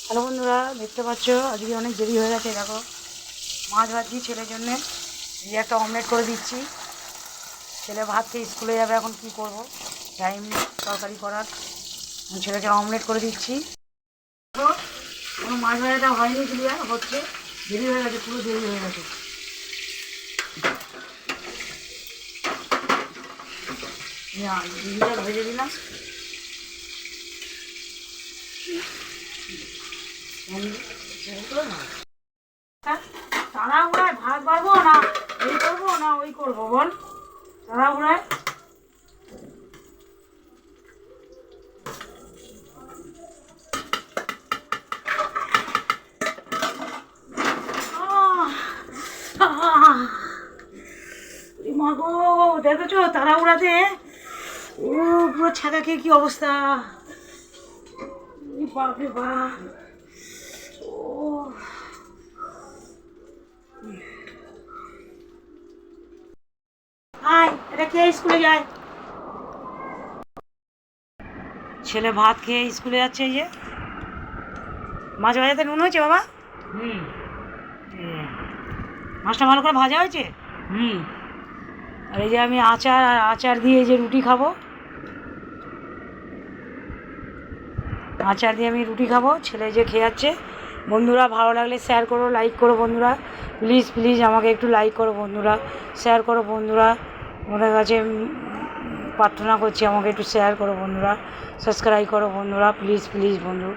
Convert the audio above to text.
Hello বন্ধুরা, দেখতে পাচ্ছ আজকে অনেক দেরি হয়ে গেছে। দেখো মাছ ভাজছি ছেলের জন্যে। এই একটা অমলেট করে দিচ্ছি। ছেলে ভাত খেয়ে স্কুলে যাবে, এখন কি করব, টাইম নেই তরকারি করার। ছেলেকে অমলেট করে দিচ্ছি। কোনো মাছ ভাজাটা হয়নি, ক্লিয়ার হচ্ছে, দেরি হয়ে গেছে, পুরো দেরি হয়ে গেছে। ডিমটা ভেজে দিলাম। তাড়াহুড়ায় ভাত পারবো না, এই করবো না ওই করবো, বল। তাড়াহুড়ায় মা গো, দেখেছো তাড়াহুড়াতে ও পুরো ছাকা খেয়ে কি অবস্থা। বাপরে বাপ। ও আয়, এটা খেয়ে স্কুলে যায়। ছেলে ভাত খেয়ে স্কুলে যাচ্ছে। এই যে মাছ ভাজাতে নুন হয়েছে বাবা? মাছটা ভালো করে ভাজা হয়েছে। আর এই যে আমি আচার দিয়ে এই যে রুটি খাবো। আচার দিয়ে আমি রুটি খাবো, ছেলে যে খেয়ে যাচ্ছে। বন্ধুরা ভালো লাগলে শেয়ার করো, লাইক করো বন্ধুরা, প্লিজ প্লিজ আমাকে একটু লাইক করো বন্ধুরা, শেয়ার করো বন্ধুরা। ওদের কাছে প্রার্থনা করছি, আমাকে একটু শেয়ার করো বন্ধুরা, সাবস্ক্রাইব করো বন্ধুরা, প্লিজ প্লিজ বন্ধু।